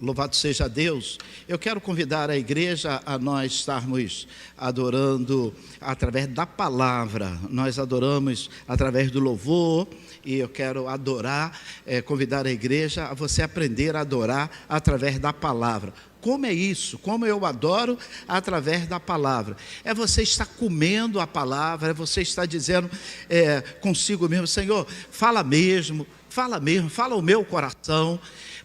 Louvado seja Deus. Eu quero convidar a igreja a nós estarmos adorando através da palavra. Nós adoramos através do louvor e eu quero convidar a igreja a você aprender a adorar através da palavra. Como é isso? Como eu adoro através da palavra? É você estar comendo a palavra, é você estar dizendo consigo mesmo: Senhor, fala mesmo, fala o meu coração.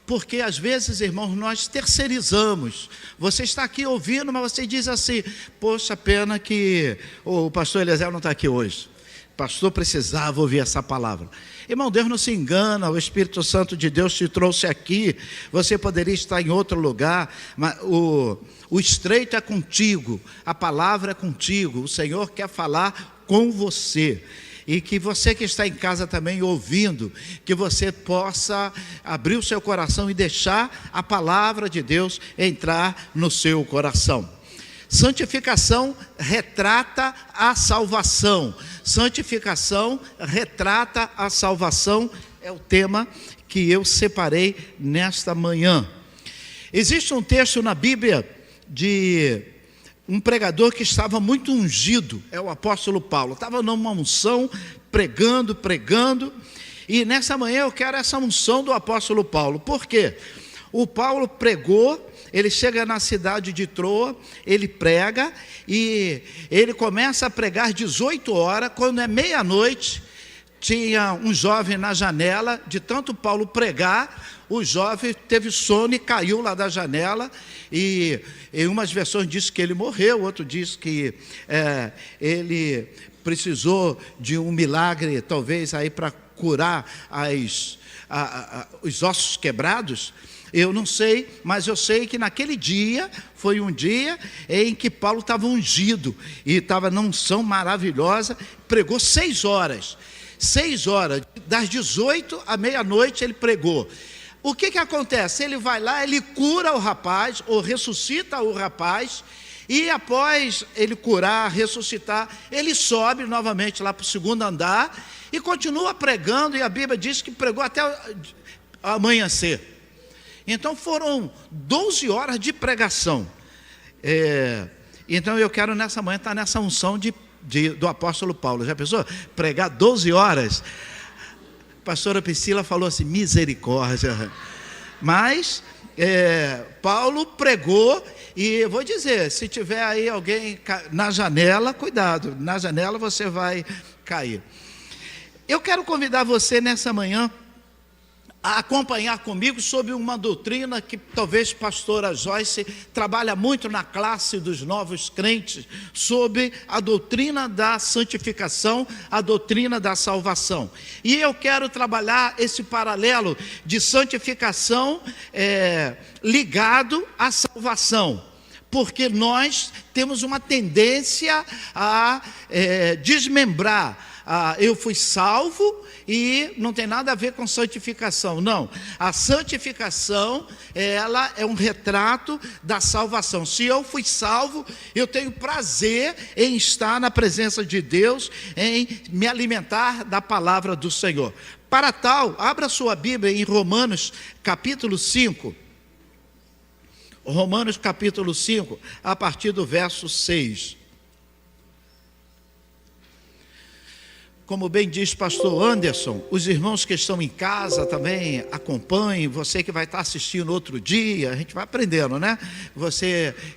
Porque às vezes, irmãos, nós terceirizamos. Você está aqui ouvindo, mas você diz assim: poxa, pena que o pastor Eliezer não está aqui hoje. O pastor precisava ouvir essa palavra. Irmão, Deus não se engana, o Espírito Santo de Deus te trouxe aqui. Você poderia estar em outro lugar, mas o estreito é contigo, a palavra é contigo. O Senhor quer falar com você. E que você que está em casa também ouvindo, que você possa abrir o seu coração e deixar a palavra de Deus entrar no seu coração. Santificação retrata a salvação. Santificação retrata a salvação é o tema que eu separei nesta manhã. Existe um texto na Bíblia de um pregador que estava muito ungido, é o apóstolo Paulo. Estava numa unção, pregando, e nessa manhã eu quero essa unção do apóstolo Paulo. Por quê? O Paulo pregou, ele chega na cidade de Troa, ele prega, e ele começa a pregar 18 horas, quando é meia-noite, tinha um jovem na janela, de tanto Paulo pregar, o jovem teve sono e caiu lá da janela, e em umas versões diz que ele morreu, outro diz que ele precisou de um milagre, talvez aí para curar os ossos quebrados. Eu não sei, mas eu sei que naquele dia, foi um dia em que Paulo estava ungido, e estava numa unção maravilhosa, pregou 6 horas, das 18 à meia-noite ele pregou. O que acontece? Ele vai lá, ele cura o rapaz, ou ressuscita o rapaz, e após ele curar, ressuscitar, ele sobe novamente lá para o 2º andar, e continua pregando, e a Bíblia diz que pregou até amanhecer. Então foram 12 horas de pregação. Então eu quero nessa manhã estar nessa unção do apóstolo Paulo. Já pensou? Pregar 12 horas? A pastora Priscila falou assim: misericórdia. Mas Paulo pregou, e eu vou dizer, se tiver aí alguém na janela, cuidado, na janela você vai cair. Eu quero convidar você nessa manhã a acompanhar comigo sobre uma doutrina que talvez pastora Joyce trabalha muito na classe dos novos crentes, sobre a doutrina da santificação, a doutrina da salvação. E eu quero trabalhar esse paralelo de santificação ligado à salvação, porque nós temos uma tendência a desmembrar. Eu fui salvo e não tem nada a ver com santificação. Não, a santificação, ela é um retrato da salvação. Se eu fui salvo, eu tenho prazer em estar na presença de Deus, em me alimentar da palavra do Senhor. Para tal, abra sua Bíblia em Romanos capítulo 5. Romanos capítulo 5, a partir do verso 6. Como bem diz pastor Anderson, os irmãos que estão em casa também acompanhem, você que vai estar assistindo outro dia, a gente vai aprendendo, né?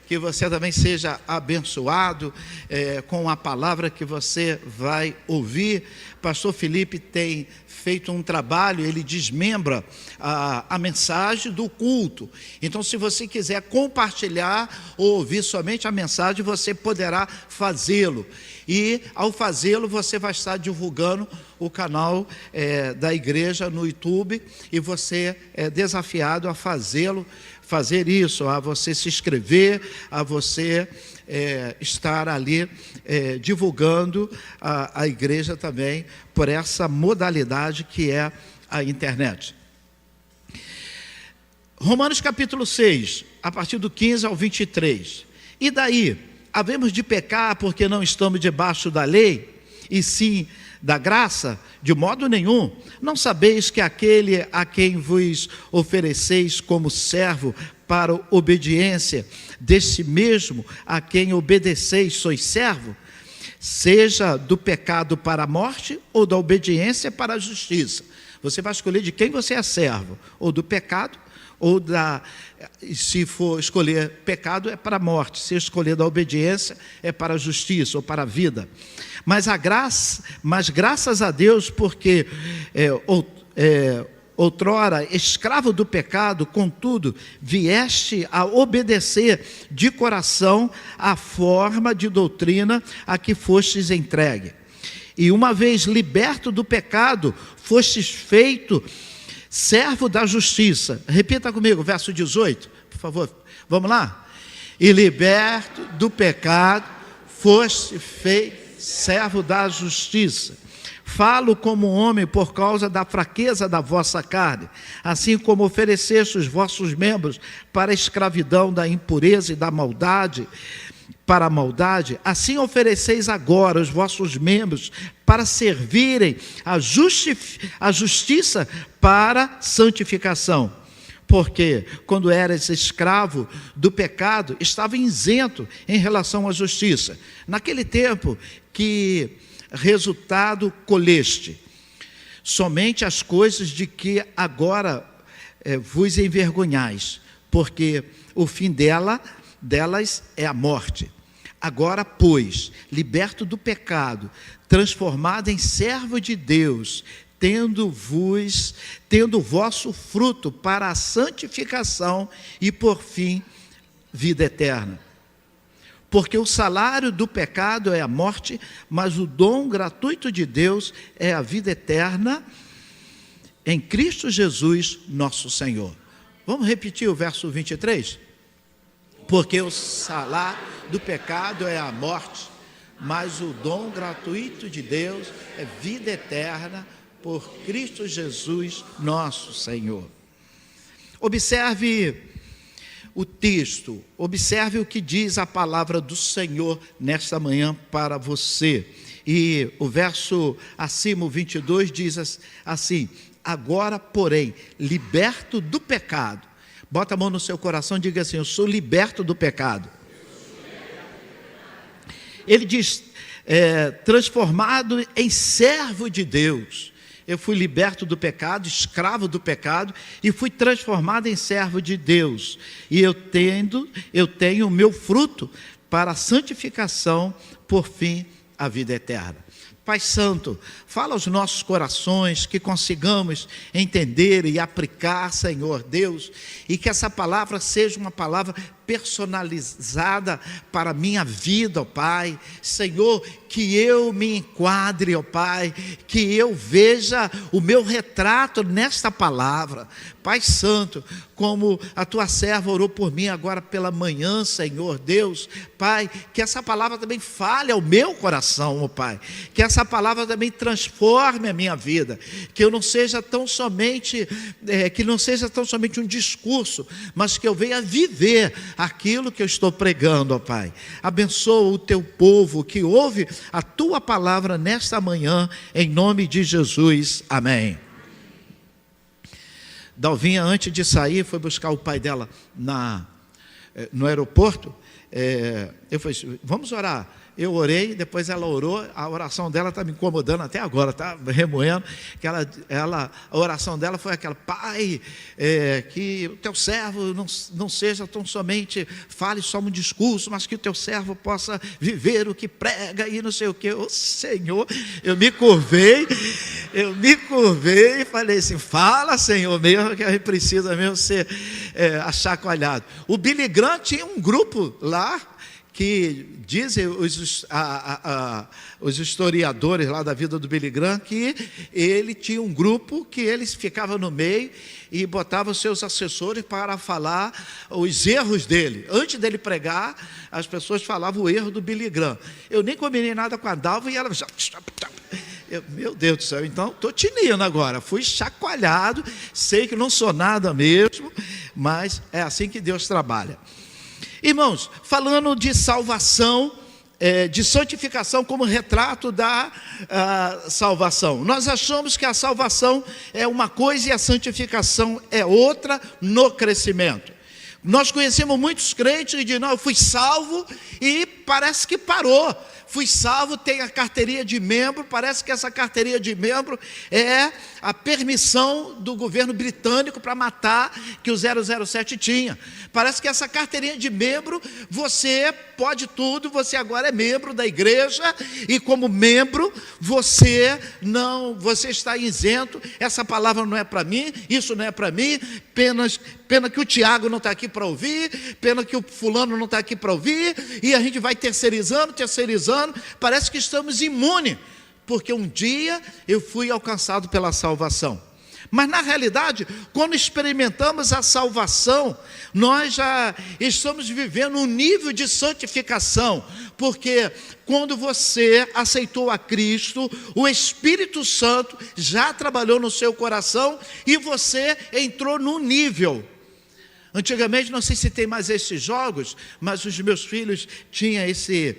Que você também seja abençoado com a palavra que você vai ouvir. Pastor Felipe tem feito um trabalho, ele desmembra a mensagem do culto. Então, se você quiser compartilhar ou ouvir somente a mensagem, você poderá fazê-lo. E ao fazê-lo, você vai estar divulgando o canal da igreja no YouTube, e você é desafiado a fazer isso, a você se inscrever, a você estar ali divulgando a igreja também por essa modalidade que é a internet. Romanos capítulo 6, a partir do 15 ao 23. E daí, havemos de pecar porque não estamos debaixo da lei, e sim da graça? De modo nenhum. Não sabeis que aquele a quem vos ofereceis como servo para obediência, desse mesmo a quem obedeceis sois servo? Seja do pecado para a morte ou da obediência para a justiça. Você vai escolher de quem você é servo, ou do pecado, ou se for escolher pecado, é para a morte. Se escolher da obediência, é para a justiça ou para a vida. Mas graças a Deus, porque outrora escravo do pecado, contudo, vieste a obedecer de coração a forma de doutrina a que fostes entregue. E uma vez liberto do pecado, fostes feito servo da justiça. Repita comigo, verso 18, por favor. Vamos lá? E liberto do pecado, foste feito servo da justiça. Falo como homem por causa da fraqueza da vossa carne, assim como ofereceste os vossos membros para a escravidão da impureza e da maldade, para a maldade, assim ofereceis agora os vossos membros para servirem a justiça para santificação. Porque quando eras escravo do pecado, estava isento em relação à justiça. Naquele tempo, que resultado colheste? Somente as coisas de que agora vos envergonhais, porque o fim delas é a morte. Agora, pois, liberto do pecado, transformado em servo de Deus, tendo o vosso fruto para a santificação e, por fim, vida eterna. Porque o salário do pecado é a morte, mas o dom gratuito de Deus é a vida eterna em Cristo Jesus, nosso Senhor. Vamos repetir o verso 23? Porque o salário do pecado é a morte, mas o dom gratuito de Deus é vida eterna por Cristo Jesus, nosso Senhor. Observe o texto, observe o que diz a palavra do Senhor nesta manhã para você. E o verso acima, o 22, diz assim: agora, porém, liberto do pecado. Bota a mão no seu coração e diga assim: eu sou liberto do pecado. Ele diz, transformado em servo de Deus. Eu fui liberto do pecado, escravo do pecado, e fui transformado em servo de Deus. E eu tenho o meu fruto para a santificação, por fim, a vida eterna. Pai Santo, fala aos nossos corações, que consigamos entender e aplicar, Senhor Deus, e que essa palavra seja uma palavra personalizada para a minha vida, ó Pai. Senhor, que eu me enquadre, ó Pai, que eu veja o meu retrato nesta palavra. Pai Santo, como a Tua serva orou por mim agora pela manhã, Senhor Deus, Pai, que essa palavra também fale ao meu coração, ó Pai, que essa palavra também transforme a minha vida, que eu não seja tão somente, um discurso, mas que eu venha viver aquilo que eu estou pregando, ó Pai. Abençoa o Teu povo que ouve a Tua palavra nesta manhã, em nome de Jesus, amém. Dalvinha, antes de sair, foi buscar o pai dela no aeroporto. Eu falei, vamos orar. Eu orei, depois ela orou. A oração dela está me incomodando até agora, está remoendo. Que a oração dela foi aquela: Pai, que o Teu servo não seja tão somente, fale só um discurso, mas que o Teu servo possa viver o que prega e não sei o quê. Ô Senhor, eu me curvei e falei assim: fala, Senhor, mesmo que a gente precisa mesmo ser achacoalhado. O Billy Graham tinha um grupo lá, que dizem os historiadores lá da vida do Billy Graham, que ele tinha um grupo que eles ficavam no meio e botavam seus assessores para falar os erros dele. Antes dele pregar, as pessoas falavam o erro do Billy Graham. Eu nem combinei nada com a Dalva e ela... meu Deus do céu, então estou tinindo agora. Fui chacoalhado, sei que não sou nada mesmo, mas é assim que Deus trabalha. Irmãos, falando de salvação, de santificação como retrato da salvação. Nós achamos que a salvação é uma coisa e a santificação é outra no crescimento. Nós conhecemos muitos crentes que dizem, não, eu fui salvo e parece que parou. Fui salvo, tem a carteirinha de membro, parece que essa carteirinha de membro é a permissão do governo britânico para matar que o 007 tinha. Parece que essa carteirinha de membro, você pode tudo, você agora é membro da igreja e como membro você está isento, essa palavra não é para mim, isso não é para mim, pena que o Tiago não está aqui para ouvir, pena que o fulano não está aqui para ouvir, e a gente vai terceirizando, parece que estamos imunes, porque um dia eu fui alcançado pela salvação. Mas na realidade, quando experimentamos a salvação, nós já estamos vivendo um nível de santificação, porque quando você aceitou a Cristo, o Espírito Santo já trabalhou no seu coração e você entrou num nível. Antigamente, não sei se tem mais esses jogos, mas os meus filhos tinham esses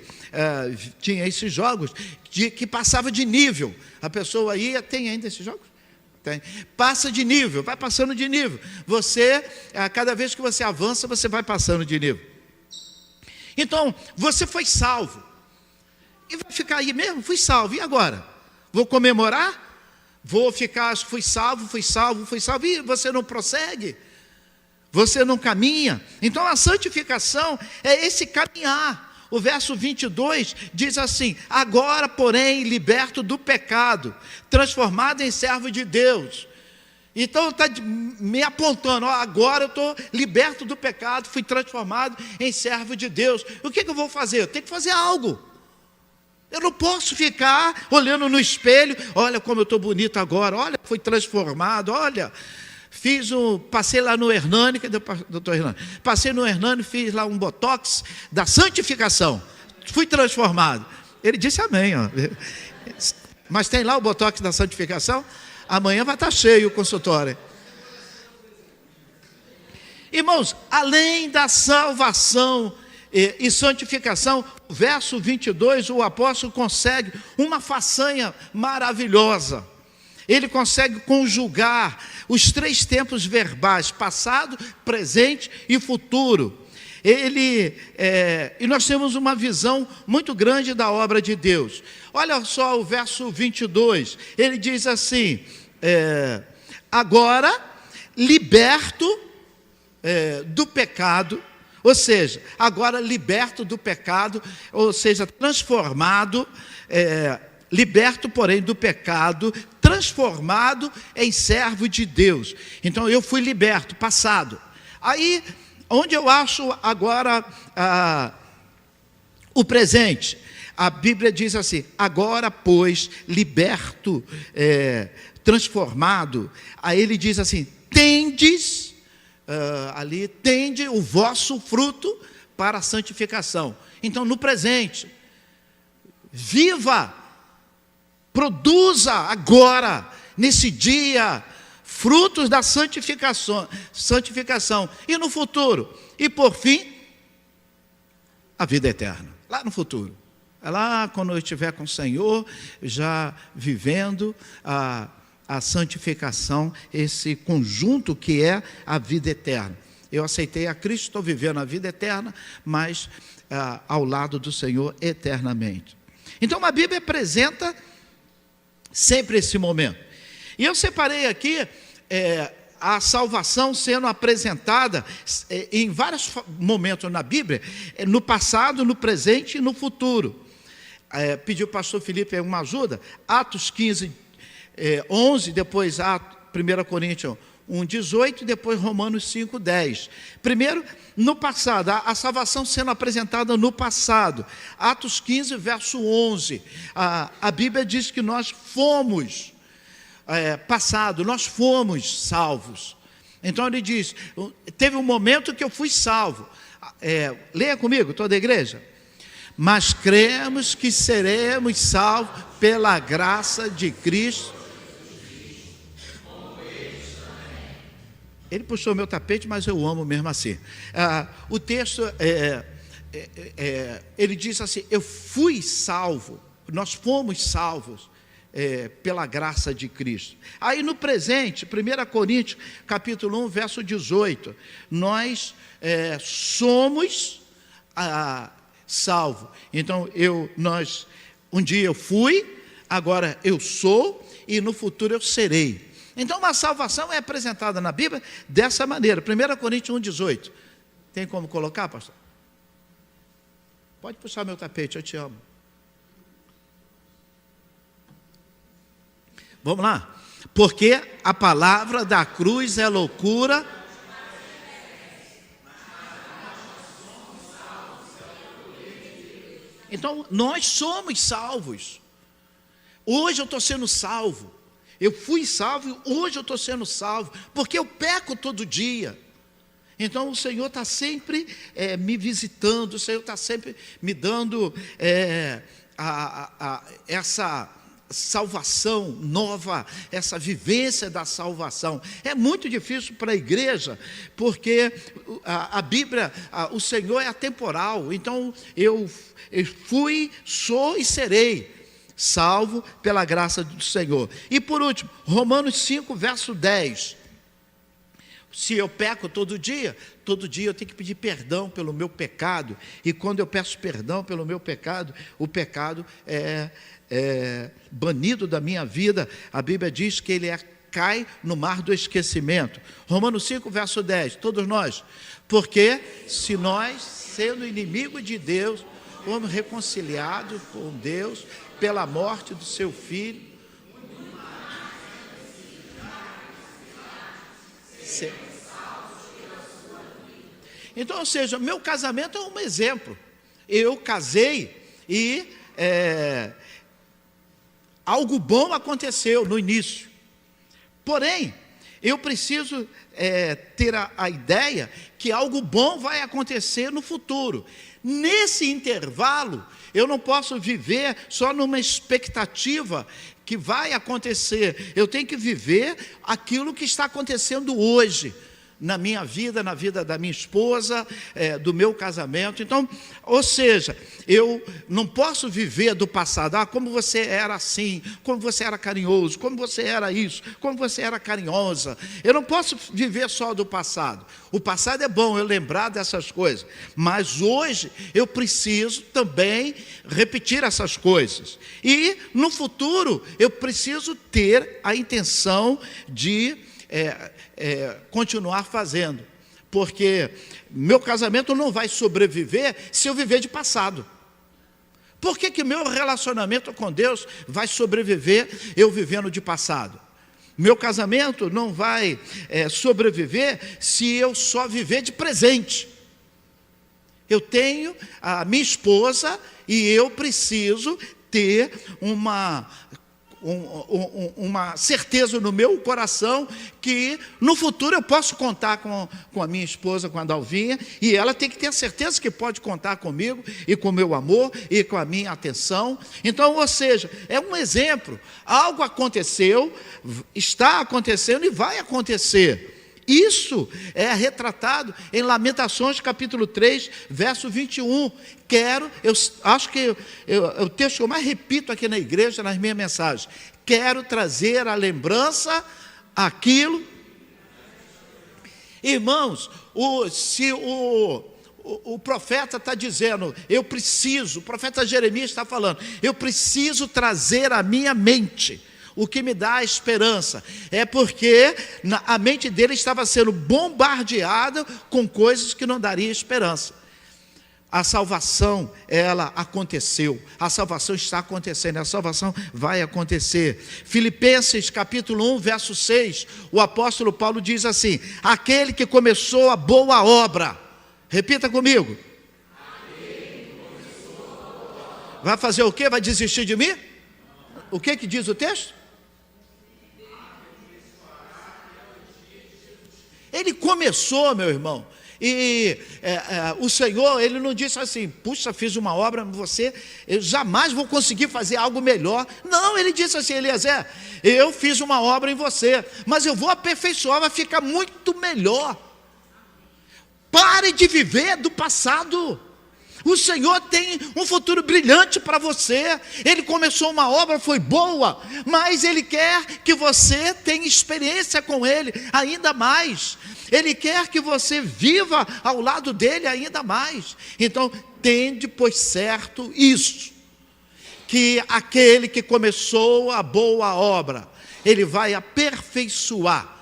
jogos que passava de nível. A pessoa ia, tem ainda esses jogos? Tem. Passa de nível, vai passando de nível. Você, cada vez que você avança, você vai passando de nível. Então, você foi salvo. E vai ficar aí mesmo? Fui salvo. E agora? Vou comemorar? Vou ficar, fui salvo. E você não prossegue? Você não caminha? Então a santificação é esse caminhar. O verso 22 diz assim, agora porém liberto do pecado, transformado em servo de Deus. Então está me apontando, agora eu estou liberto do pecado, fui transformado em servo de Deus. O que eu vou fazer? Eu tenho que fazer algo. Eu não posso ficar olhando no espelho, olha como eu estou bonito agora, olha, fui transformado, olha... Passei lá no Hernani, cadê o doutor Hernani? Passei no Hernani, fiz lá um botox da santificação. Fui transformado. Ele disse amém. Ó. Mas tem lá o botox da santificação? Amanhã vai estar cheio o consultório. Irmãos, além da salvação e santificação, o verso 22, o apóstolo consegue uma façanha maravilhosa. Ele consegue conjugar os 3 tempos verbais, passado, presente e futuro. E nós temos uma visão muito grande da obra de Deus. Olha só o verso 22, ele diz assim, agora liberto do pecado, ou seja, agora liberto do pecado, ou seja, transformado, liberto, porém, do pecado, transformado em servo de Deus. Então, eu fui liberto, passado. Aí, onde eu acho agora o presente? A Bíblia diz assim, agora, pois, liberto, transformado. Aí ele diz assim, tende o vosso fruto para a santificação. Então, no presente, viva, produza agora, nesse dia, frutos da santificação. E no futuro? E por fim, a vida eterna. Lá no futuro. É lá quando eu estiver com o Senhor, já vivendo a santificação, esse conjunto que é a vida eterna. Eu aceitei a Cristo, estou vivendo a vida eterna, mas ao lado do Senhor eternamente. Então a Bíblia apresenta sempre esse momento. E eu separei aqui a salvação sendo apresentada em vários momentos na Bíblia, no passado, no presente e no futuro. Pedi ao pastor Felipe uma ajuda, Atos 15, 11, depois 1 Coríntios 1, 18, e depois Romanos 5, 10. Primeiro, no passado, a salvação sendo apresentada no passado. Atos 15, verso 11. A Bíblia diz que nós fomos nós fomos salvos. Então ele diz, teve um momento que eu fui salvo. Leia comigo, toda a igreja. Mas cremos que seremos salvos pela graça de Cristo. Ele puxou meu tapete, mas eu amo mesmo assim. O texto ele diz assim: eu fui salvo, nós fomos salvos pela graça de Cristo. Aí no presente, 1 Coríntios capítulo 1, verso 18, nós somos salvos. Então um dia eu fui, agora eu sou e no futuro eu serei. Então uma salvação é apresentada na Bíblia dessa maneira. 1 Coríntios 1, 18. Tem como colocar, pastor? Pode puxar meu tapete, eu te amo. Vamos lá? Porque a palavra da cruz é loucura. Então, nós somos salvos. Hoje eu estou sendo salvo. Eu fui salvo e hoje eu estou sendo salvo. Porque eu peco todo dia. Então, o Senhor está sempre me visitando. O Senhor está sempre me dando essa salvação nova, essa vivência da salvação. É muito difícil para a igreja, porque a Bíblia, o Senhor é atemporal. Então eu fui, sou e serei salvo pela graça do Senhor. E por último, Romanos 5, verso 10. Se eu peco todo dia eu tenho que pedir perdão pelo meu pecado. E quando eu peço perdão pelo meu pecado, o pecado é banido da minha vida. A Bíblia diz que ele cai no mar do esquecimento. Romanos 5, verso 10, todos nós. Porque se nós, sendo inimigo de Deus, fomos reconciliados com Deus pela morte do seu Filho. Então, ou seja, meu casamento é um exemplo. Eu casei e algo bom aconteceu no início. Porém, eu preciso ter a ideia que algo bom vai acontecer no futuro. Nesse intervalo, eu não posso viver só numa expectativa que vai acontecer. Eu tenho que viver aquilo que está acontecendo hoje, na minha vida, na vida da minha esposa, do meu casamento. Então, ou seja, eu não posso viver do passado. Como você era assim, como você era carinhoso, como você era isso, como você era carinhosa. Eu não posso viver só do passado. O passado é bom eu lembrar dessas coisas, mas hoje eu preciso também repetir essas coisas. E no futuro eu preciso ter a intenção de continuar fazendo, porque meu casamento não vai sobreviver se eu viver de passado. Por que meu relacionamento com Deus vai sobreviver eu vivendo de passado? Meu casamento não vai sobreviver se eu só viver de presente. Eu tenho a minha esposa e eu preciso ter uma certeza no meu coração que no futuro eu posso contar com a minha esposa, com a Dalvinha, e ela tem que ter a certeza que pode contar comigo e com o meu amor e com a minha atenção. Então, ou seja, é um exemplo. Algo aconteceu, está acontecendo e vai acontecer. Isso é retratado em Lamentações capítulo 3, verso 21. Eu acho que o texto que eu mais repito aqui na igreja, nas minhas mensagens. Quero trazer à lembrança aquilo. Irmãos, se o profeta está dizendo, o profeta Jeremias está falando, eu preciso trazer à minha mente o que me dá a esperança. É porque a mente dele estava sendo bombardeada com coisas que não daria esperança. A salvação, ela aconteceu. A salvação está acontecendo. A salvação vai acontecer. Filipenses capítulo 1, verso 6. O apóstolo Paulo diz assim: aquele que começou a boa obra. Repita comigo. Vai fazer o quê? Vai desistir de mim? O que diz o texto? Ele começou, meu irmão, e o Senhor, Ele não disse assim, puxa, fiz uma obra em você, eu jamais vou conseguir fazer algo melhor. Não, Ele disse assim, Eliezer, eu fiz uma obra em você, mas eu vou aperfeiçoar, vai ficar muito melhor. Pare de viver do passado. O Senhor tem um futuro brilhante para você. Ele começou uma obra, foi boa, mas Ele quer que você tenha experiência com Ele ainda mais. Ele quer que você viva ao lado dEle ainda mais. Então, tende por certo isso, que aquele que começou a boa obra, Ele vai aperfeiçoar.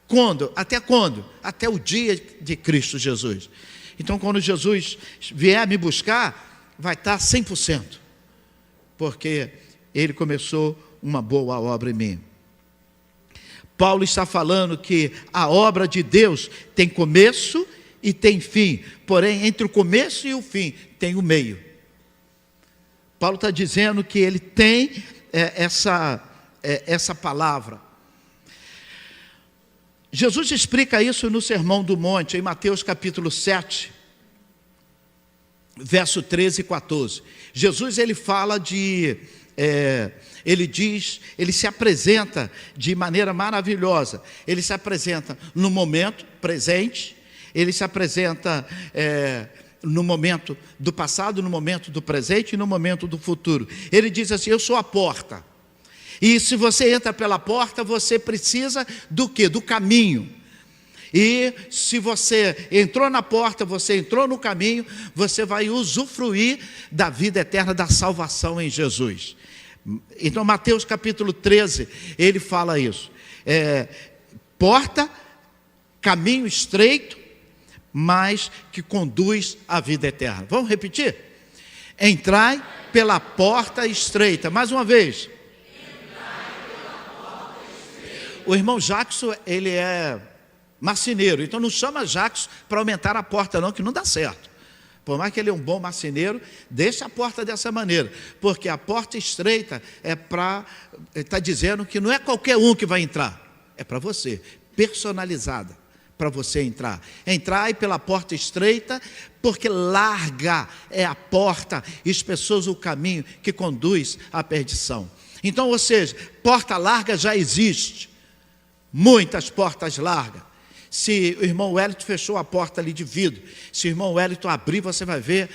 Quando? Até quando? Até o dia de Cristo Jesus. Então, quando Jesus vier me buscar, vai estar 100%, porque Ele começou uma boa obra em mim. Paulo está falando que a obra de Deus tem começo e tem fim, porém, entre o começo e o fim, tem o meio. Paulo está dizendo que ele tem essa palavra. Jesus explica isso no Sermão do Monte, em Mateus capítulo 7, verso 13 e 14. Jesus, ele fala ele se apresenta de maneira maravilhosa. Ele se apresenta no momento presente, ele se apresenta no momento do passado, no momento do presente e no momento do futuro. Ele diz assim: eu sou a porta. E se você entra pela porta, você precisa do quê? Do caminho. E se você entrou na porta, você entrou no caminho, você vai usufruir da vida eterna, da salvação em Jesus. Então, Mateus capítulo 13, ele fala isso. Porta, caminho estreito, mas que conduz à vida eterna. Vamos repetir? Entrai pela porta estreita. Mais uma vez. O irmão Jackson, ele é marceneiro, então não chama Jackson para aumentar a porta não, que não dá certo. Por mais que ele é um bom marceneiro, deixa a porta dessa maneira, porque a porta estreita ele está dizendo que não é qualquer um que vai entrar, é para você, personalizada, para você entrar. Entrai pela porta estreita, porque larga é a porta, espaçoso o caminho que conduz à perdição. Então, ou seja, porta larga já existe. Muitas portas largas. Se o irmão Wellington fechou a porta ali de vidro, se o irmão Wellington abrir, você vai ver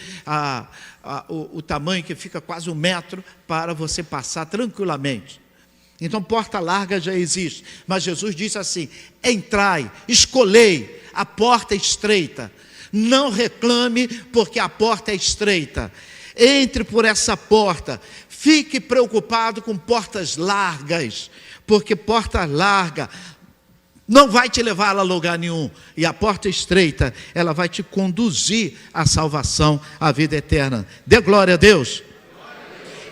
o tamanho que fica quase 1 metro para você passar tranquilamente. Então, porta larga já existe. Mas Jesus disse assim: entrai, escolhei a porta estreita. Não reclame porque a porta é estreita. Entre por essa porta. Fique preocupado com portas largas, porque porta larga não vai te levar a lugar nenhum, e a porta estreita, ela vai te conduzir à salvação, à vida eterna. Dê glória a Deus.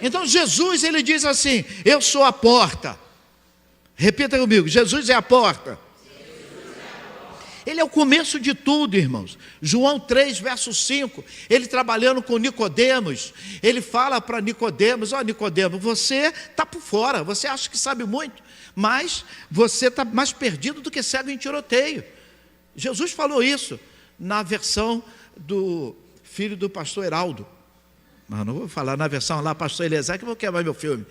Então Jesus, ele diz assim: eu sou a porta. Repita comigo: Jesus é a porta. Ele é o começo de tudo, irmãos. João 3, verso 5, ele trabalhando com Nicodemos, ele fala para Nicodemos: ó Nicodemos, você está por fora, você acha que sabe muito, mas você está mais perdido do que cego em tiroteio. Jesus falou isso na versão do filho do pastor Heraldo. Mas não vou falar na versão lá, pastor Eliezer, que eu vou quebrar meu filme.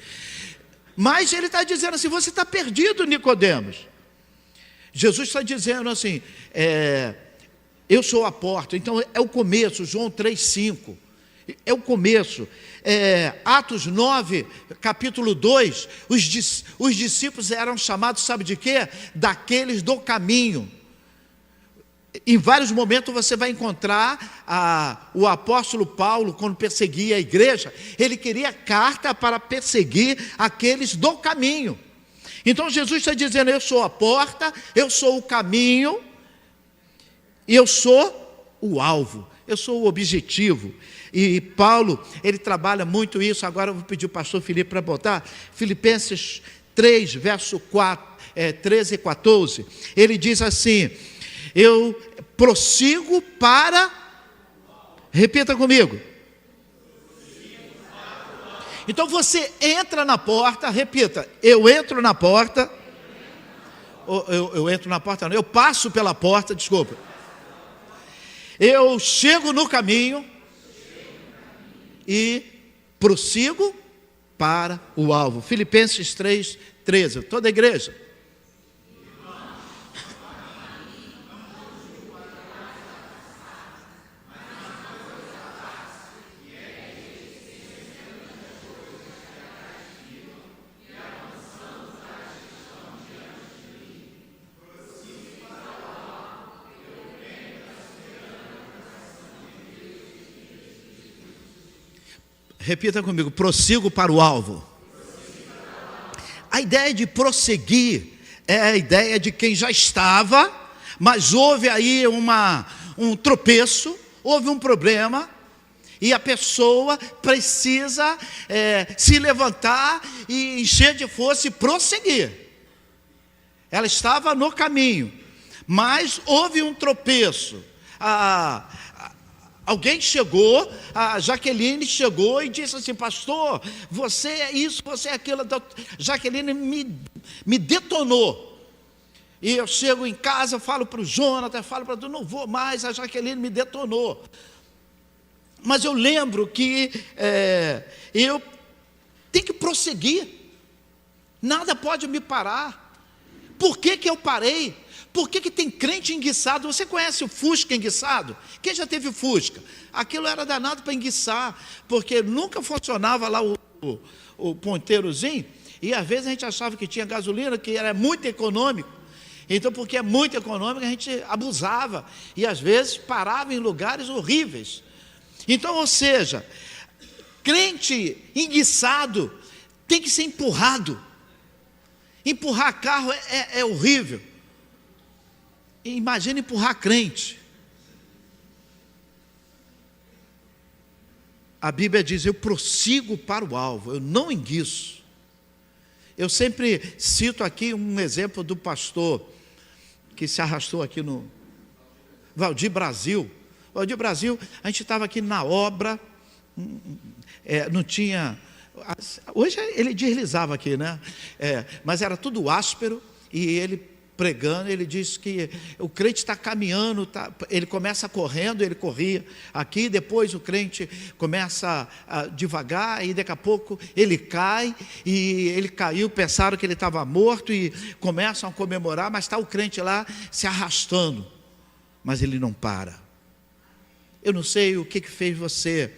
Mas ele está dizendo assim: você está perdido, Nicodemos. Jesus está dizendo assim: eu sou a porta. Então é o começo. João 3,5 é o começo. Atos 9, capítulo 2, os discípulos eram chamados, sabe de quê? Daqueles do caminho. Em vários momentos você vai encontrar o apóstolo Paulo, quando perseguia a igreja, ele queria carta para perseguir aqueles do caminho. Então Jesus está dizendo: eu sou a porta, eu sou o caminho, e eu sou o alvo, eu sou o objetivo. E Paulo, ele trabalha muito isso. Agora eu vou pedir o pastor Felipe para botar Filipenses 3, verso 13 e 14. Ele diz assim: eu prossigo para... Repita comigo. Então você entra na porta, repita: eu entro na porta, eu entro na porta não, eu passo pela porta, desculpa. Eu chego no caminho e prossigo para o alvo. Filipenses 3, 13, toda a igreja. Repita comigo: prossigo para o alvo. A ideia de prosseguir é a ideia de quem já estava, mas houve aí um tropeço, houve um problema, e a pessoa precisa se levantar e encher de força e prosseguir. Ela estava no caminho, mas houve um tropeço. Alguém chegou, a Jaqueline chegou e disse assim: pastor, você é isso, você é aquilo. Jaqueline me detonou. E eu chego em casa, falo para o Jonathan, falo para tu, não vou mais, a Jaqueline me detonou. Mas eu lembro que eu tenho que prosseguir, nada pode me parar. Por que eu parei? Por que tem crente enguiçado? Você conhece o Fusca enguiçado? Quem já teve Fusca? Aquilo era danado para enguiçar, porque nunca funcionava lá o ponteirozinho, e às vezes a gente achava que tinha gasolina, que era muito econômico. Então, porque é muito econômico, a gente abusava, e às vezes parava em lugares horríveis. Então, ou seja, crente enguiçado tem que ser empurrado. Empurrar carro é horrível. Imagina empurrar crente. A Bíblia diz: eu prossigo para o alvo, eu não enguiço. Eu sempre cito aqui um exemplo do pastor que se arrastou aqui no Valdir Brasil. Valdir Brasil, a gente estava aqui na obra, não tinha... Hoje ele deslizava aqui, né? Mas era tudo áspero, e ele pregando, ele disse que o crente está caminhando, ele começa correndo, ele corria aqui, depois o crente começa devagar, e daqui a pouco ele cai, e ele caiu, pensaram que ele estava morto, e começam a comemorar, mas está o crente lá se arrastando, mas ele não para. Eu não sei o que fez você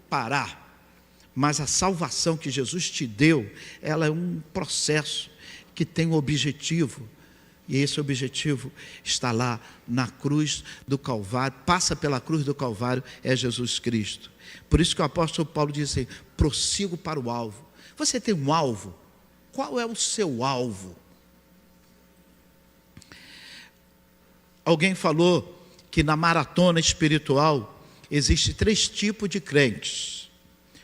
parar, mas a salvação que Jesus te deu, ela é um processo que tem um objetivo, e esse objetivo está lá na cruz do Calvário, passa pela cruz do Calvário, é Jesus Cristo. Por isso que o apóstolo Paulo diz assim: prossigo para o alvo. Você tem um alvo? Qual é o seu alvo? Alguém falou que na maratona espiritual existe 3 tipos de crentes: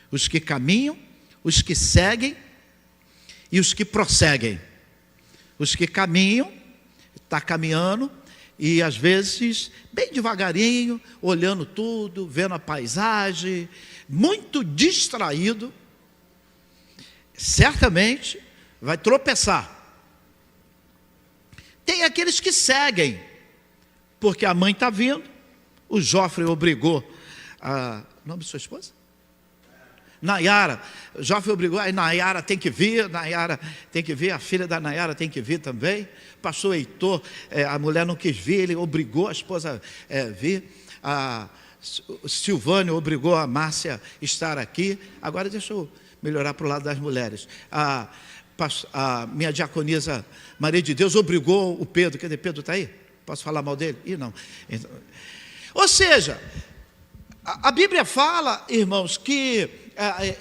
os que caminham, os que seguem e os que prosseguem. Os que caminham, está caminhando, e às vezes bem devagarinho, olhando tudo, vendo a paisagem, muito distraído, certamente vai tropeçar. Tem aqueles que seguem, porque a mãe está vindo. O Joffre obrigou o nome de sua esposa? Nayara. Joffre obrigou, aí Nayara tem que vir, a filha da Nayara tem que vir também. Pastor Heitor, a mulher não quis vir, ele obrigou a esposa a vir. A Silvânia obrigou a Márcia a estar aqui. Agora deixa eu melhorar para o lado das mulheres. A minha diaconisa Maria de Deus obrigou o Pedro. Quer dizer, Pedro está aí? Posso falar mal dele? Não. Então, ou seja, a Bíblia fala, irmãos, que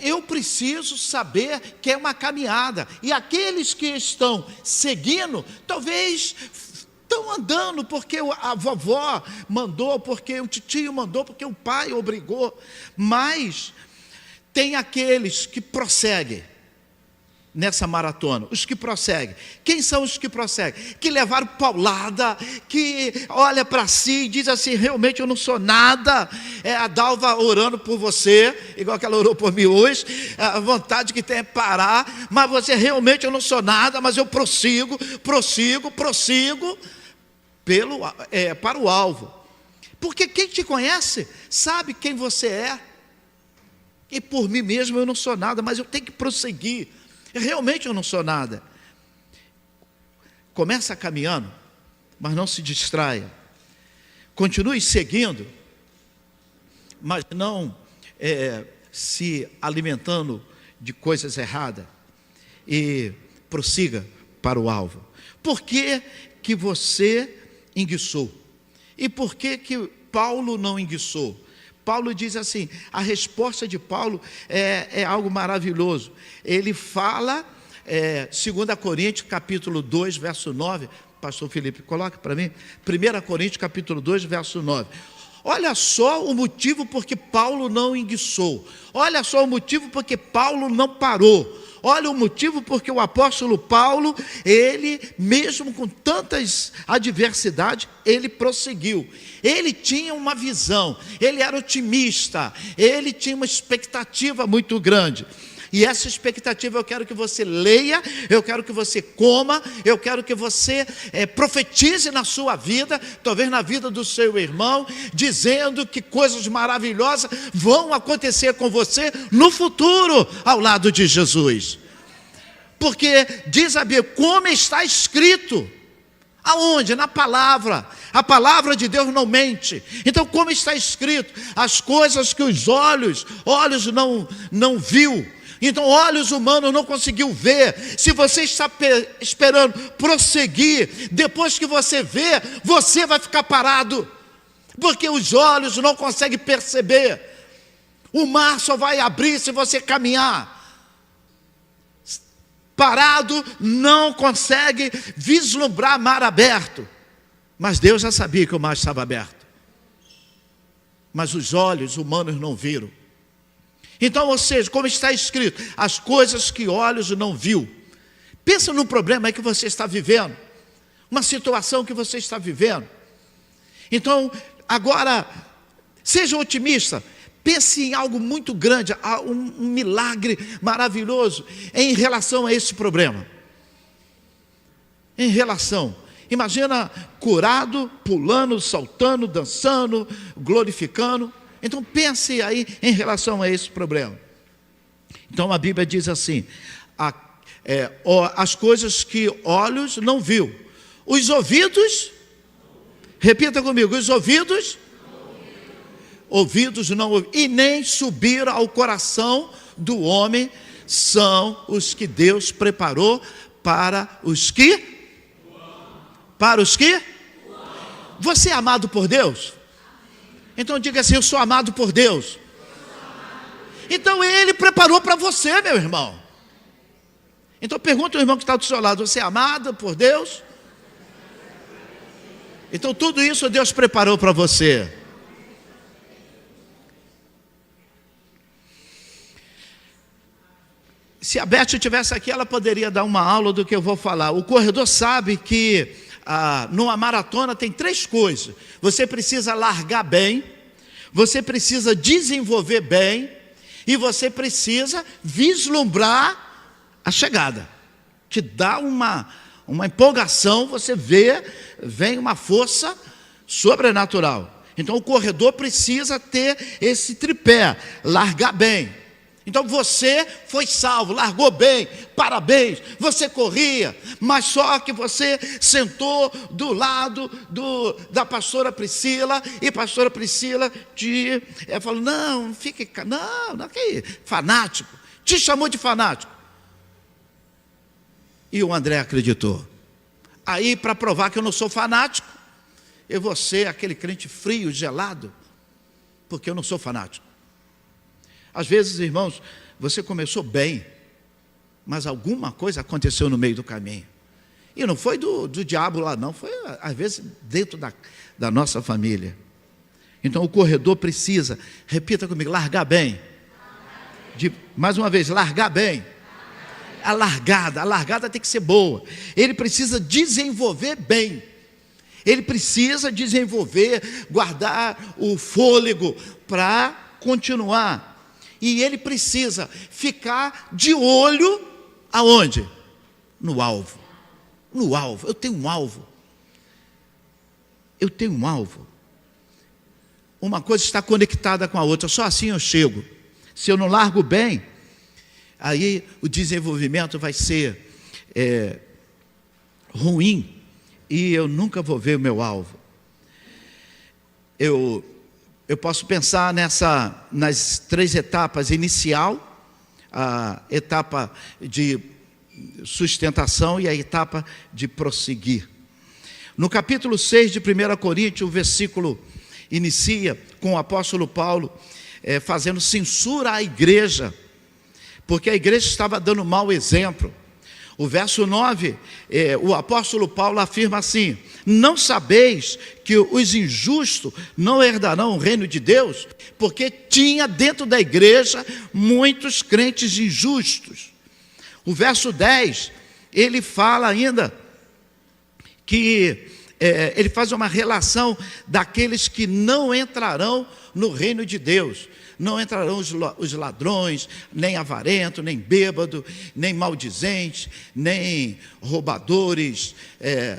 eu preciso saber que é uma caminhada, e aqueles que estão seguindo, talvez estão andando porque a vovó mandou, porque o tio mandou, porque o pai obrigou, mas tem aqueles que prosseguem nessa maratona, os que prosseguem. Quem são os que prosseguem? Que levaram paulada, que olha para si e diz assim: realmente eu não sou nada. A Dalva orando por você, igual que ela orou por mim hoje, a vontade que tem é parar, mas você: realmente eu não sou nada, mas eu prossigo para o alvo. Porque quem te conhece sabe quem você é. E por mim mesmo eu não sou nada, mas eu tenho que prosseguir. Realmente eu não sou nada. Começa caminhando, mas não se distraia. Continue seguindo, mas não se alimentando de coisas erradas. E prossiga para o alvo. Por que que você enguiçou? E por que que Paulo não enguiçou? Paulo diz assim, a resposta de Paulo é algo maravilhoso. Ele fala, 2 Coríntios, capítulo 2, verso 9, pastor Felipe, coloque para mim, 1 Coríntios, capítulo 2, verso 9. Olha só o motivo porque Paulo não enguiçou. Olha só o motivo porque Paulo não parou. Olha o motivo porque o apóstolo Paulo, ele, mesmo com tantas adversidades, ele prosseguiu. Ele tinha uma visão, ele era otimista, ele tinha uma expectativa muito grande. E essa expectativa eu quero que você leia, eu quero que você coma, eu quero que você profetize na sua vida, talvez na vida do seu irmão, dizendo que coisas maravilhosas vão acontecer com você no futuro, ao lado de Jesus. Porque diz a Bíblia, como está escrito. Aonde? Na palavra. A palavra de Deus não mente. Então, como está escrito, as coisas que os olhos não viu, então olhos humanos não conseguiu ver. Se você está esperando prosseguir, depois que você vê, você vai ficar parado, porque os olhos não conseguem perceber. O mar só vai abrir se você caminhar. Parado não consegue vislumbrar mar aberto. Mas Deus já sabia que o mar estava aberto, mas os olhos humanos não viram. Então, ou seja, como está escrito, as coisas que olhos não viu. Pensa no problema que você está vivendo, uma situação que você está vivendo. Então, agora, seja otimista, pense em algo muito grande, um milagre maravilhoso em relação a esse problema. Imagina curado, pulando, saltando, dançando, glorificando. Então pense aí em relação a esse problema. Então a Bíblia diz assim, as coisas que olhos não viu, os ouvidos, repita comigo, os ouvidos não ouviram, e nem subiram ao coração do homem, são os que Deus preparou para os que? Você é amado por Deus? Então diga assim, eu sou amado por Deus. Então Ele preparou para você, meu irmão. Então pergunta ao irmão que está do seu lado, você é amado por Deus? Então tudo isso Deus preparou para você. Se a Beth estivesse aqui, ela poderia dar uma aula do que eu vou falar. O corredor sabe que numa maratona tem 3 coisas. Você precisa largar bem, você precisa desenvolver bem e você precisa vislumbrar a chegada. Te dá uma empolgação, você vem uma força sobrenatural. Então o corredor precisa ter esse tripé, largar bem. Então você foi salvo, largou bem, parabéns, você corria, mas só que você sentou do lado da pastora Priscila, e a pastora Priscila falou, não fique, que fanático, te chamou de fanático. E o André acreditou. Aí, para provar que eu não sou fanático, eu vou ser aquele crente frio, gelado, porque eu não sou fanático. Às vezes, irmãos, você começou bem, mas alguma coisa aconteceu no meio do caminho. E não foi do diabo lá, não. Foi, às vezes, dentro da nossa família. Então, o corredor precisa, repita comigo, largar bem. Mais uma vez, largar bem. A largada tem que ser boa. Ele precisa desenvolver bem. Ele precisa desenvolver, guardar o fôlego para continuar. E ele precisa ficar de olho aonde? No alvo. No alvo. Eu tenho um alvo. Uma coisa está conectada com a outra. Só assim eu chego. Se eu não largo bem, aí o desenvolvimento vai ser ruim e eu nunca vou ver o meu alvo. Eu posso pensar nas 3 etapas: inicial, a etapa de sustentação e a etapa de prosseguir. No capítulo 6 de 1 Coríntios, o versículo inicia com o apóstolo Paulo fazendo censura à igreja, porque a igreja estava dando mau exemplo. O verso 9, o apóstolo Paulo afirma assim: não sabeis que os injustos não herdarão o reino de Deus? Porque tinha dentro da igreja muitos crentes injustos. O verso 10, ele fala ainda que ele faz uma relação daqueles que não entrarão no reino de Deus. Não entrarão os ladrões, nem avarento, nem bêbado, nem maldizentes, nem roubadores,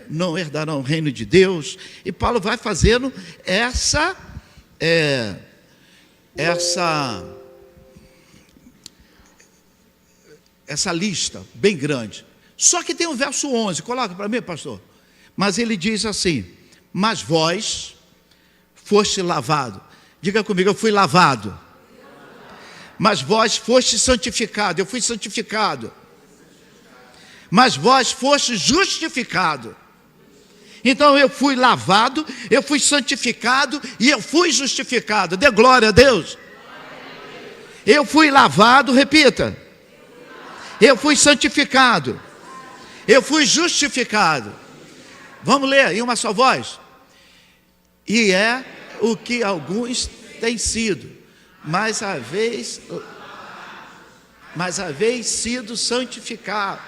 não herdarão o reino de Deus. E Paulo vai fazendo essa lista bem grande. Só que tem o verso 11, coloca para mim, pastor. Mas ele diz assim: mas vós foste lavado. Diga comigo, eu fui lavado. Mas vós foste santificado. Eu fui santificado. Mas vós foste justificado. Então eu fui lavado, eu fui santificado e eu fui justificado. Dê glória a Deus. Eu fui lavado, repita. Eu fui santificado. Eu fui justificado. Vamos ler em uma só voz. E é o que alguns têm sido, mas haveis sido santificados.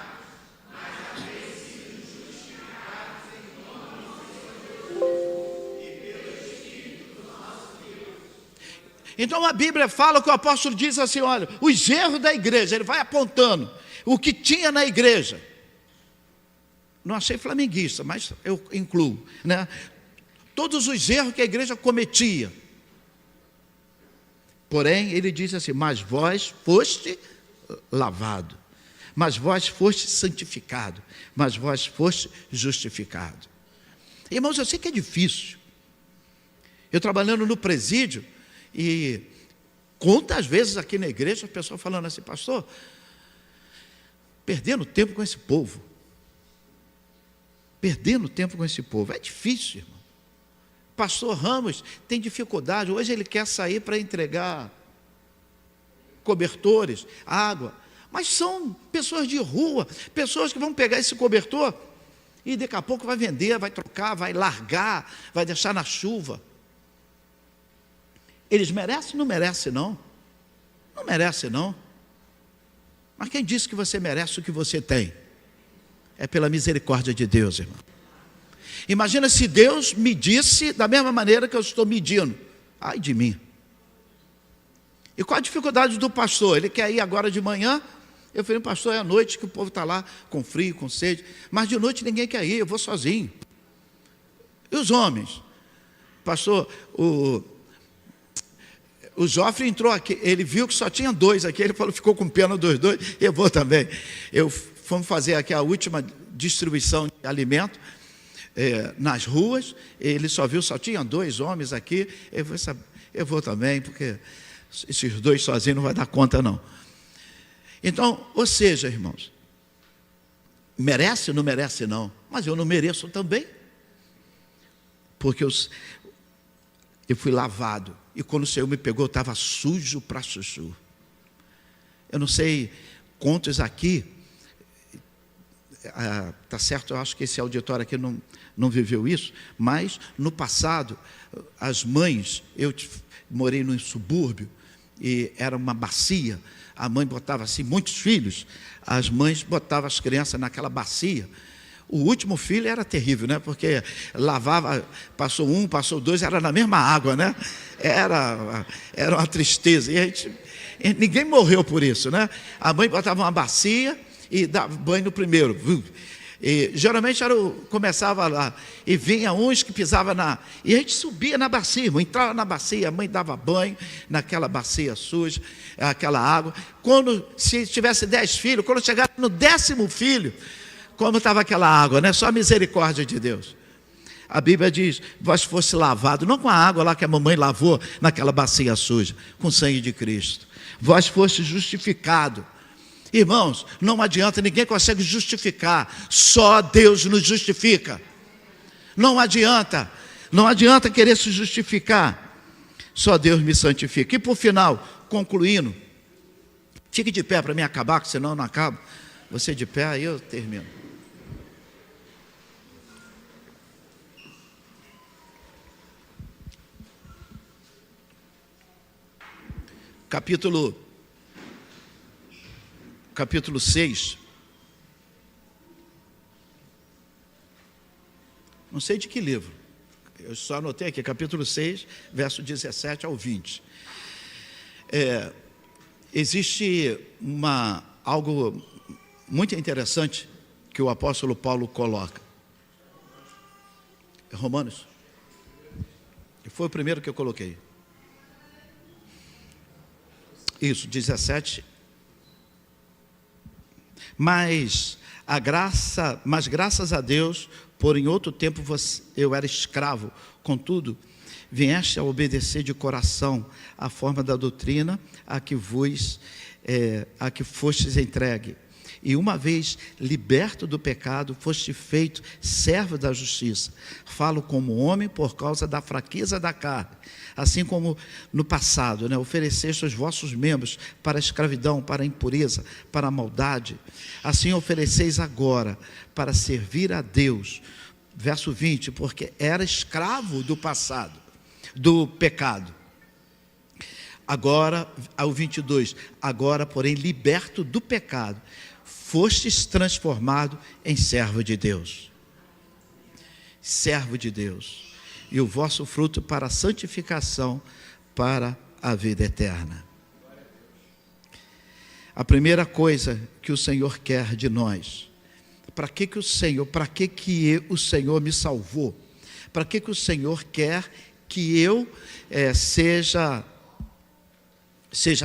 Então a Bíblia fala que o apóstolo diz assim: olha, os erros da igreja, ele vai apontando o que tinha na igreja. Não achei flamenguista, mas eu incluo, né? Todos os erros que a igreja cometia. Porém, ele diz assim: mas vós foste lavado, mas vós foste santificado, mas vós foste justificado. Irmãos, eu sei que é difícil. Eu trabalhando no presídio, e quantas vezes aqui na igreja, a pessoa falando assim: pastor, perdendo tempo com esse povo. Perdendo tempo com esse povo. É difícil, irmão. Pastor Ramos tem dificuldade. Hoje ele quer sair para entregar cobertores, água. Mas são pessoas de rua, pessoas que vão pegar esse cobertor e daqui a pouco vai vender, vai trocar, vai largar, vai deixar na chuva. Eles merecem? Não merecem, não. Não merece, não. Mas quem disse que você merece o que você tem? É pela misericórdia de Deus, irmão. Imagina se Deus medisse da mesma maneira que eu estou medindo. Ai de mim. E qual a dificuldade do pastor? Ele quer ir agora de manhã. Eu falei: pastor, é à noite que o povo está lá com frio, com sede. Mas de noite ninguém quer ir, eu vou sozinho. E os homens? Pastor, o Joffre entrou aqui, ele viu que só tinha 2 aqui, ele falou, ficou com pena dos 2, eu vou também. Fomos fazer aqui a última distribuição de alimento nas ruas, ele só viu, só tinha 2 homens aqui, eu vou também, porque esses 2 sozinhos não vai dar conta, não. Então, ou seja, irmãos, merece ou não merece, não, mas eu não mereço também, porque eu fui lavado, e quando o Senhor me pegou, eu estava sujo para chuchu. Eu não sei quantos aqui, tá certo, eu acho que esse auditório aqui não viveu isso, mas no passado, as mães, eu morei num subúrbio, e era uma bacia, a mãe botava assim, muitos filhos, as mães botavam as crianças naquela bacia. O último filho era terrível, né? Porque lavava, passou 1, passou 2, era na mesma água, né? Era uma tristeza. E ninguém morreu por isso, né? A mãe botava uma bacia e dava banho no primeiro. E geralmente começava lá, e vinha uns que pisavam e a gente subia na bacia, irmão, entrava na bacia, a mãe dava banho naquela bacia suja, aquela água. Se tivesse 10 filhos, quando chegasse no 10º filho, como estava aquela água, né? Só a misericórdia de Deus. A Bíblia diz: vós fosse lavado, não com a água lá que a mamãe lavou naquela bacia suja, com o sangue de Cristo. Vós fosse justificado. Irmãos, não adianta, ninguém consegue justificar, só Deus nos justifica. Não adianta, Não adianta querer se justificar. Só Deus me santifica. E por final, concluindo, fique de pé para mim acabar, senão eu não acabo. Você de pé, aí eu termino. Capítulo 6. Não sei de que livro. Eu só anotei aqui, capítulo 6, verso 17 ao 20. Existe algo muito interessante que o apóstolo Paulo coloca. Romanos. Foi o primeiro que eu coloquei. Isso, 17. Mas graças a Deus, por em outro tempo eu era escravo, contudo, vieste a obedecer de coração a forma da doutrina a que fostes entregue. E uma vez liberto do pecado, foste feito servo da justiça. Falo como homem por causa da fraqueza da carne. Assim como no passado, ofereceste os vossos membros para a escravidão, para a impureza, para a maldade. Assim ofereceis agora para servir a Deus. Verso 20, porque era escravo do passado, do pecado. Agora, ao 22, agora, porém, liberto do pecado, fostes transformado em servo de Deus. Servo de Deus. E o vosso fruto para a santificação, para a vida eterna. A primeira coisa que o Senhor quer de nós, para que o Senhor me salvou? Para que o Senhor quer que eu seja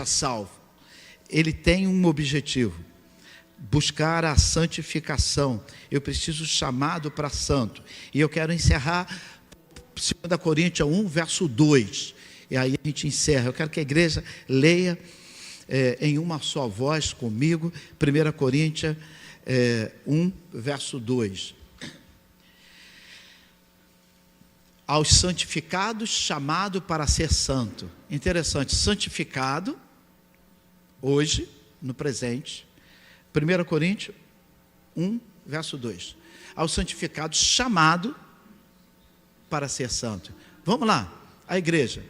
salvo? Ele tem um objetivo: buscar a santificação. Eu preciso chamado para santo. E eu quero encerrar 2 Coríntios 1, verso 2. E aí a gente encerra. Eu quero que a igreja leia em uma só voz comigo, 1 Coríntios 1, verso 2. Aos santificados, chamado para ser santo. Interessante, santificado, hoje, no presente. 1 Coríntios 1, verso 2. Aos santificados, chamado para ser santo. Vamos lá, a igreja.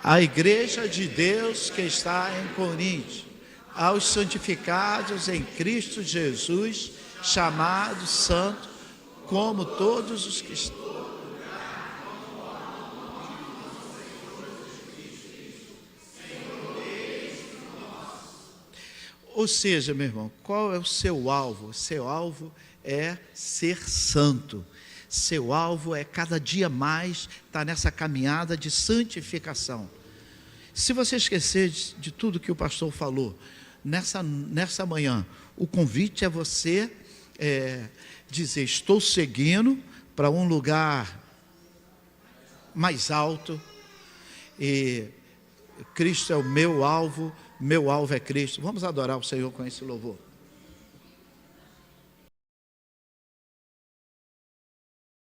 A igreja de Deus que está em Corinto, aos santificados em Cristo Jesus, chamados santos, como todos os que estão. Ou seja, meu irmão, qual é o seu alvo? Seu alvo é ser santo. Seu alvo é cada dia mais estar nessa caminhada de santificação. Se você esquecer de tudo que o pastor falou, nessa manhã, o convite é você dizer: estou seguindo para um lugar mais alto, e Cristo é o meu alvo é Cristo. Vamos adorar o Senhor com esse louvor.